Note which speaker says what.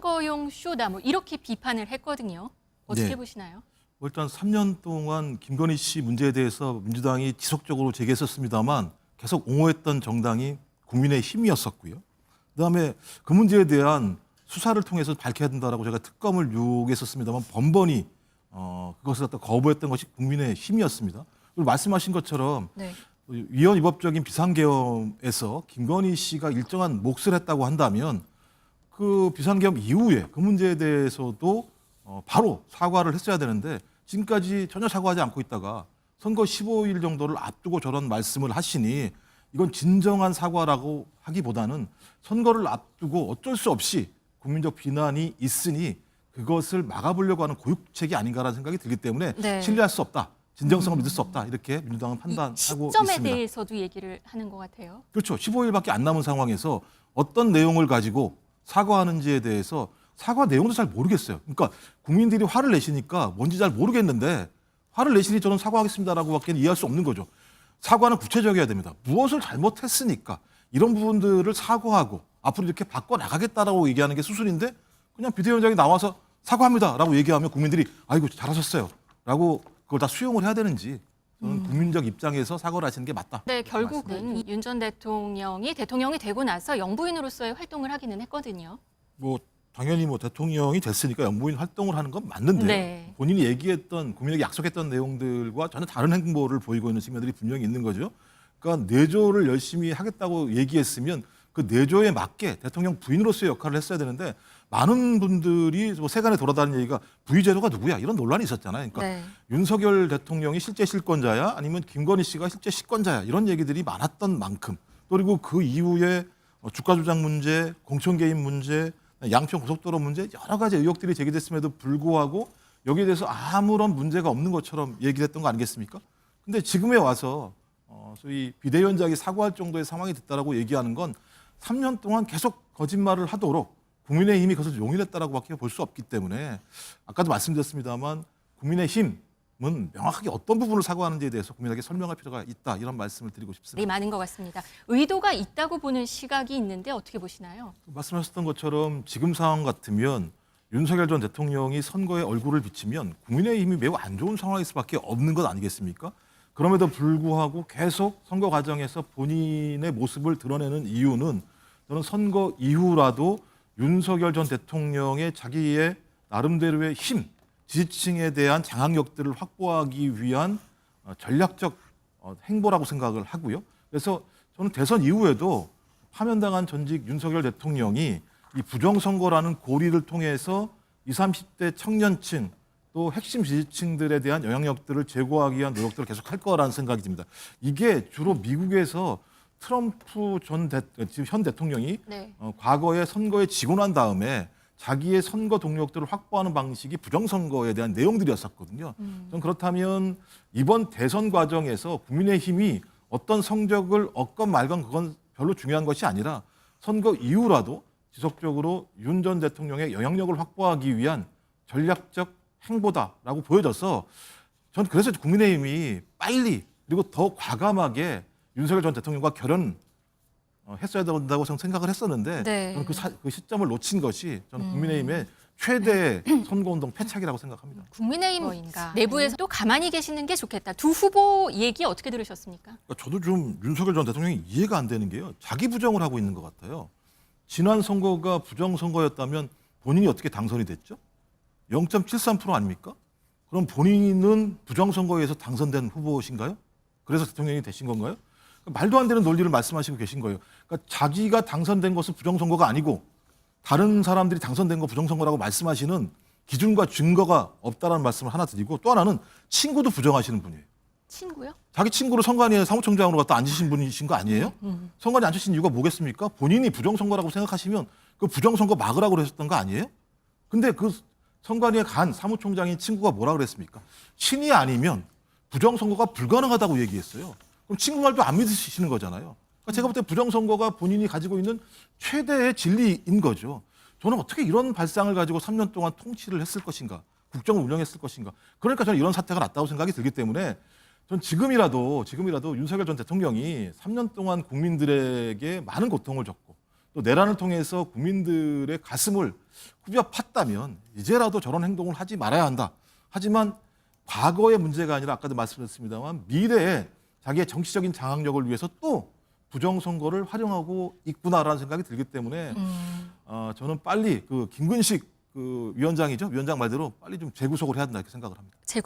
Speaker 1: 선거용 쇼다 뭐 이렇게 비판을 했거든요. 어떻게
Speaker 2: 네.
Speaker 1: 보시나요?
Speaker 2: 일단 3년 동안 김건희 씨 문제에 대해서 민주당이 지속적으로 제기했었습니다만 계속 옹호했던 정당이 국민의힘이었었고요. 그다음에 그 문제에 대한 수사를 통해서 밝혀야 된다라고 제가 특검을 요구했었습니다만 번번이 그것을 갖다 거부했던 것이 국민의힘이었습니다. 그리고 말씀하신 것처럼
Speaker 1: 네.
Speaker 2: 위헌위법적인 비상계엄에서 김건희 씨가 일정한 몫을 했다고 한다면 그 비상계엄 이후에 그 문제에 대해서도 바로 사과를 했어야 되는데 지금까지 전혀 사과하지 않고 있다가 선거 15일 정도를 앞두고 저런 말씀을 하시니 이건 진정한 사과라고 하기보다는 선거를 앞두고 어쩔 수 없이 국민적 비난이 있으니 그것을 막아보려고 하는 고육책이 아닌가라는 생각이 들기 때문에
Speaker 1: 네.
Speaker 2: 신뢰할 수 없다. 진정성을 믿을 수 없다. 이렇게 민주당은
Speaker 1: 이
Speaker 2: 판단하고
Speaker 1: 시점에
Speaker 2: 있습니다.
Speaker 1: 대해서도 얘기를 하는 것 같아요.
Speaker 2: 그렇죠. 15일밖에 안 남은 상황에서 어떤 내용을 가지고 사과하는지에 대해서 사과 내용도 잘 모르겠어요. 그러니까 국민들이 화를 내시니까 뭔지 잘 모르겠는데 화를 내시니 저는 사과하겠습니다라고밖에 이해할 수 없는 거죠. 사과는 구체적이어야 됩니다. 무엇을 잘못했으니까 이런 부분들을 사과하고 앞으로 이렇게 바꿔나가겠다라고 얘기하는 게 수순인데 그냥 비대위원장이 나와서 사과합니다라고 얘기하면 국민들이 아이고 잘하셨어요라고 그걸 다 수용을 해야 되는지 저는 국민적 입장에서 사과를 하시는 게 맞다.
Speaker 1: 네, 결국은 윤 전 대통령이 되고 나서 영부인으로서의 활동을 하기는 했거든요.
Speaker 2: 뭐 당연히 뭐 대통령이 됐으니까 영부인 활동을 하는 건 맞는데
Speaker 1: 네.
Speaker 2: 본인이 얘기했던 국민에게 약속했던 내용들과 전혀 다른 행보를 보이고 있는 측면들이 분명히 있는 거죠. 그러니까 내조를 열심히 하겠다고 얘기했으면 그 내조에 맞게 대통령 부인으로서의 역할을 했어야 되는데 많은 분들이 뭐 세간에 돌아다니는 얘기가 부의제도가 누구야 이런 논란이 있었잖아요. 그러니까
Speaker 1: 네.
Speaker 2: 윤석열 대통령이 실제 실권자야 아니면 김건희 씨가 실제 실권자야 이런 얘기들이 많았던 만큼 또 그리고 그 이후에 주가 조작 문제, 공천 개입 문제, 양평 고속도로 문제 여러 가지 의혹들이 제기됐음에도 불구하고 여기에 대해서 아무런 문제가 없는 것처럼 얘기를 했던 거 아니겠습니까? 근데 지금에 와서 소위 비대위원장이 사과할 정도의 상황이 됐다라고 얘기하는 건 3년 동안 계속 거짓말을 하도록 국민의힘이 그것을 용인했다라고밖에 볼 수 없기 때문에 아까도 말씀드렸습니다만 국민의힘은 명확하게 어떤 부분을 사과하는지에 대해서 국민에게 설명할 필요가 있다 이런 말씀을 드리고 싶습니다.
Speaker 1: 네, 많은 것 같습니다. 의도가 있다고 보는 시각이 있는데 어떻게 보시나요?
Speaker 2: 말씀하셨던 것처럼 지금 상황 같으면 윤석열 전 대통령이 선거에 얼굴을 비치면 국민의힘이 매우 안 좋은 상황일 수밖에 없는 것 아니겠습니까? 그럼에도 불구하고 계속 선거 과정에서 본인의 모습을 드러내는 이유는 저는 선거 이후라도 윤석열 전 대통령의 자기의 나름대로의 힘, 지지층에 대한 장악력들을 확보하기 위한 전략적 행보라고 생각을 하고요. 그래서 저는 대선 이후에도 파면당한 전직 윤석열 대통령이 이 부정선거라는 고리를 통해서 20, 30대 청년층 또 핵심 지지층들에 대한 영향력들을 제고하기 위한 노력들을 계속할 거라는 생각이 듭니다. 이게 주로 미국에서 트럼프 지금 현 대통령이
Speaker 1: 네.
Speaker 2: 과거에 선거에 지고 난 다음에 자기의 선거 동력들을 확보하는 방식이 부정선거에 대한 내용들이었었거든요. 전 그렇다면 이번 대선 과정에서 국민의힘이 어떤 성적을 얻건 말건 그건 별로 중요한 것이 아니라 선거 이후라도 지속적으로 윤 전 대통령의 영향력을 확보하기 위한 전략적 행보다라고 보여져서 전 그래서 국민의힘이 빨리 그리고 더 과감하게 윤석열 전 대통령과 결연했어야 된다고 저는 생각을 했었는데
Speaker 1: 네.
Speaker 2: 저는 그 시점을 놓친 것이 저는 국민의힘의 최대 선거운동 패착이라고 생각합니다.
Speaker 1: 국민의힘 내부에서 또 가만히 계시는 게 좋겠다. 두 후보 얘기 어떻게 들으셨습니까?
Speaker 2: 그러니까 저도 좀 윤석열 전 대통령이 이해가 안 되는 게요. 자기 부정을 하고 있는 것 같아요. 지난 선거가 부정선거였다면 본인이 어떻게 당선이 됐죠? 0.73% 아닙니까? 그럼 본인은 부정선거에서 당선된 후보신가요? 그래서 대통령이 되신 건가요? 말도 안 되는 논리를 말씀하시고 계신 거예요. 그러니까 자기가 당선된 것은 부정선거가 아니고 다른 사람들이 당선된 거 부정선거라고 말씀하시는 기준과 증거가 없다라는 말씀을 하나 드리고 또 하나는 친구도 부정하시는 분이에요.
Speaker 1: 친구요?
Speaker 2: 자기 친구를 선관위에 사무총장으로 갖다 앉으신 분이신 거 아니에요? 선관위에 앉으신 이유가 뭐겠습니까? 본인이 부정선거라고 생각하시면 그 부정선거 막으라고 그러셨던 거 아니에요? 근데 그 선관위에 간 사무총장인 친구가 뭐라 그랬습니까? 신이 아니면 부정선거가 불가능하다고 얘기했어요. 그럼 친구 말도 안 믿으시는 거잖아요. 그러니까 제가 볼 때 부정선거가 본인이 가지고 있는 최대의 진리인 거죠. 저는 어떻게 이런 발상을 가지고 3년 동안 통치를 했을 것인가, 국정을 운영했을 것인가. 그러니까 저는 이런 사태가 났다고 생각이 들기 때문에 전 지금이라도 윤석열 전 대통령이 3년 동안 국민들에게 많은 고통을 줬고 또 내란을 통해서 국민들의 가슴을 후비가 팠다면 이제라도 저런 행동을 하지 말아야 한다. 하지만 과거의 문제가 아니라 아까도 말씀드렸습니다만 미래에 자기의 정치적인 장악력을 위해서 또 부정선거를 활용하고 있구나라는 생각이 들기 때문에 저는 빨리 그 김근식 그 위원장 말대로 빨리 좀 재구속을 해야 된다 이렇게 생각을 합니다.